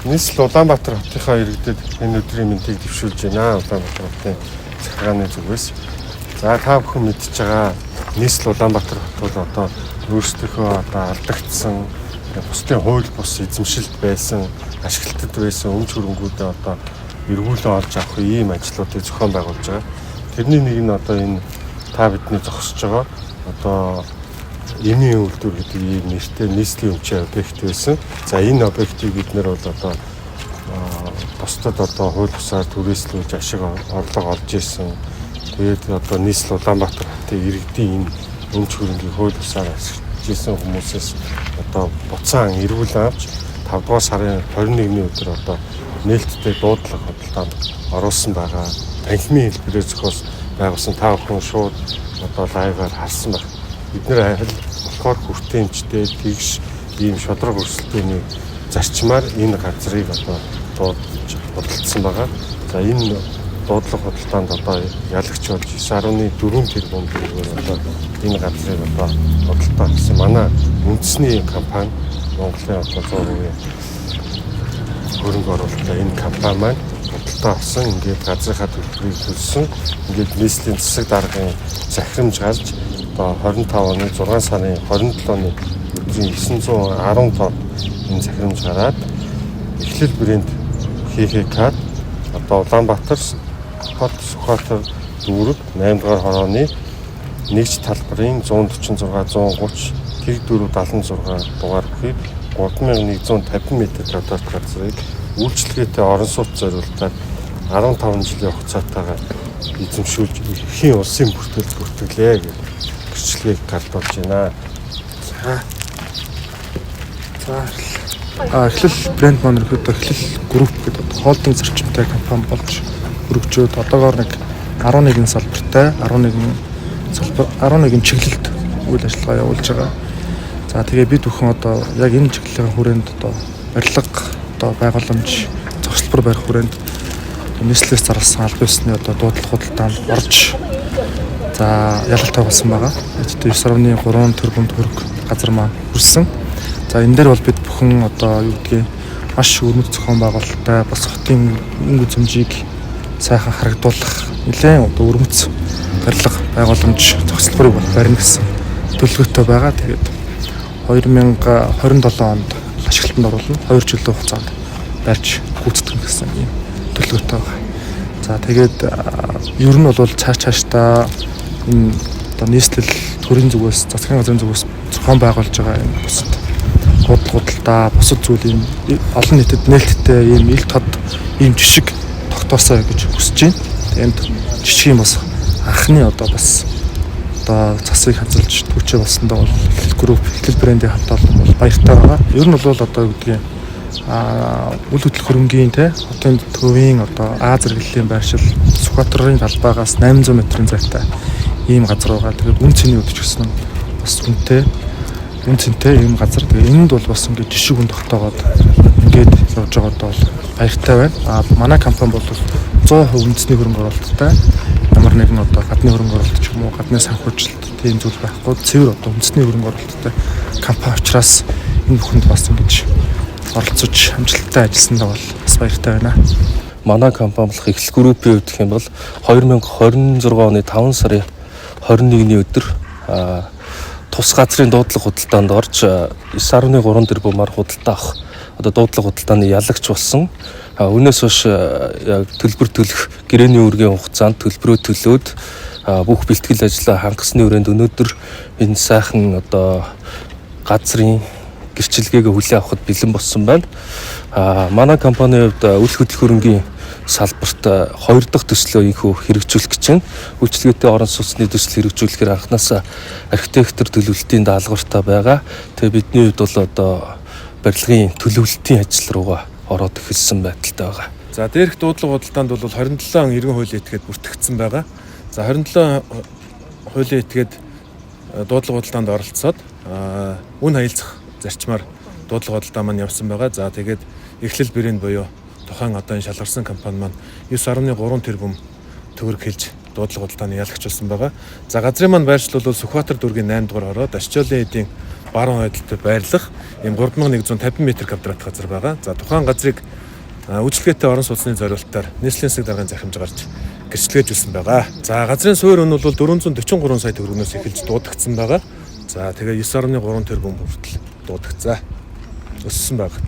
нийслэл Улаанбаатар хотынхаа иргэдэд энэ өдрийн мэндийг дэвшүүлж байна. Улаанбаатар хотын захиргааны зүгээс. За та бүхэн мэдж байгаа нийслэл Улаанбаатар хот бол одоо өөрсдийнхөө одоо алдагдсан бусдын хууль бус эзэмшилд байсан, ашиглалтад байсан өмч хөрөнгүүдээ одоо эргүүлэн олж авах ийм ажлуудыг зохион байгуулж байгаа. Тэрний нэг нь одоо энэ та бидний зогсож байгаа одоо эмийн үйлдвэр гэдэг ийм нэртэй нийслэлийн өмчийн объект байсан. За энэ объектыг бид нэр бол одоо бусдад одоо хууль бусаар түрээслүүлж ашиг орлого олж ирсэн. Тэгээд одоо нийслэл Улаанбаатар хотын иргэдийн энэ өмч хөрөнгийг хууль бусаар ашиглаж ирсэн хүмүүсээс одоо буцаан эргүүлэн авч 5 дугаар сарын 21-ний өдөр одоо нээлттэй дуудлага хөдөлтөнд оруулсан байгаа. Танхимын хэлбэрээр зохиос байгуулсан та бүхэн шууд одоо лайваар харсан байна. Бид нэр болохоор хүртээмжтэй тэгш ийм шодрог өрсөлдөөний зарчмаар энэ газрыг одоо дуудаж бодлогдсон байгаа. За энэ дуудлага хөдөлтөнд одоо ялагч болж 9.4 тэрбум төгрөгөөр одоо энэ газрыг одоо бодлоо гэсэн манай үндэсний компани Монголын одоо 100% хөрөнгө оруулалттай энэ компани маань бодлоо авсан. Ингээд газрынхаа төлбөрийг төлсөн. Ингээд нийслэлийн засаг даргын захирамж гарч одоо 25 оны 6 сарын 27-ны өдрийн 910 тонн энэ захирамж гараад эхлэл брэнд ХХК одоо Улаанбаатар хот Сүхбаатар дүүрэг 8 дугаар хорооны нэгж талбарын 146 130 тэг 476 дугаар бүхий 3150 м² газрыг үйлчлэгээтэй орон сууц зориулалтаар 15 жилийн хугацаатаагаар эзэмшүүлж эхийн улсын бүртгэл бүртгэлээ гэж гэрчлэгийг гардуулж байна. За эхлэл брэнд маань ерөөдөө эхлэл групп гэдэг холдинг зарчимтай компани болж өргөжөөд одоогоор нэг 11 салбартай 11 чиглэлд үйл ажиллагаа явуулж байгаа. За тэгээ бид бүхэн одоо яг энэ чиглэлийн хүрээнд одоо барилга одоо байгууламж зохицлбор барих хүрээнд нийслэлээс зарласан аль биесны одоо дуудлага худалдаанд орж за ялалт тавьсан байгаа. Эцэд 9.3 тэрбум төгрөг газар маань хүрсэн. За энэ дээр бол бид бүхэн одоо юу гэдгийг маш өрмөц зохион байгуулалттай бас хотын өнгө зэмжийг сайхан харагдуулах нэлээд одоо өрмөц барилга байгууламж зохицлборыг барина гэсэн төлөвлөгөөтэй байгаа. Тэгээд 2027 онд ашиглалтанд оруулна. 2 жилийн хугацаанд барьж гүйцэтгэх гэсэн юм төлөвлөгөөтэй байгаа. За тэгээд ер нь бол цаашдаа энэ одоо нийслэл төрийн зүгээс засгийн газрын зүгээс зохион байгуулж байгаа юм бусад худалдаа бусад зүйлийн олон нийтэд нээлттэй ийм ил тод ийм жишг тогтоосоо гэж хүсэж байна. Энд жишг юм бас анхны одоо бас одоо засыг ханзалж төрчөө болсондоо бол групп эхлэл брендийн хамтаалал бол баяртай байгаа. Ер нь бол одоо юу гэдгийг үйл хөдлөх хөрөнгийн хотын төвийн одоо А зэрэглэлийн байршил Сүхбаатарын талбайгаас 800 м-ийн зайтай ийм газар байгаа. Тэгээд үн цэний өдөж гисэн бас үн цэнтэй ийм газар. Тэгээд энд бол бас ингээд жишг үн тогтоогоод ингээд явж байгаад бол баяртай байна. Манай компани бол 100% үндэсний хөрөнгө оруулалттай. Ямар нэгэн одоо гадны хөрөнгө оруулалт ч юм уу гадны санхүүжилт тийм зүйл байхгүй. Цэвэр одоо үндэсний хөрөнгө оруулалттай компани учраас энэ бүхэнд бас ингэж оролцож амжилттай ажилласандаа бол бас баяртай байна. Манай компани болох Эхлэл группийн хувьд гэх юм бол 2026 оны 5 сарын 21-ний өдөр тус газрын дуудлага худалдаанд орж 9.3 тэрбумаар худалдаа авах одоо дуудлага худалдааны ялагч болсон. Үүнээс хойш төлбөр төлөх гэрээний үргийн хугацаанд төлбөрөө төлөөд бүх бэлтгэл ажлаа хангасны өрөөнд өнөөдөр энэ сайхан одоо газрын гэрчлэгийг хүлээн авахд бэлэн болсон байна. Манай компанийн хувьд үйл хөдлөх хөрөнгийн салбарт 2 дахь төслөө инхүү хэрэгжүүлэх гэж байна. Үйлчлэгээтэй орон сууцны төсөл хэрэгжүүлэхээр анханасаа архитектор төлөвлөлтийн даалгавартай байгаа. Тэгээ бидний хувьд бол одоо барилгын төлөвлөлтийн ажил руугаа ороод эхэлсэн байдалтай байгаа. За дээрх дуудлага худалдаанд бол 27 иргэн хуулийн этгээд бүртгэгдсэн байгаа. За 27 хуулийн этгээд дуудлага худалдаанд оролцоод үн хаялцах зарчмаар дуудлага худалдаа маань явсан байгаа. За тэгээд эхлэл брэнд буюу тухайн одоо энэ шалгарсан компани маань 9.3 тэрбум төгрөг хэлж дуудлага худалдааны ялагч болсон байгаа. За газрын маань байршил бол Сүхбаатар дүүргийн 8 дугаар хороо Дашчоолын эдийн баруун хойдолтой байрлах ийм 3150 м квадрат газар байгаа. За тухайн газрыг үйлчлэгээтэй орон сууцны зориулалтаар нийслэлийн засаг даргын захимж гарч гэрчлэгээжүүлсэн байгаа. За газрын суурь нь бол 443 сая төгрөгнөөс эхэлж дуудагдсан байгаа. За тэгээ 9.3 тэрбум хүртэл дуудагцаа. Өссөн байгаа.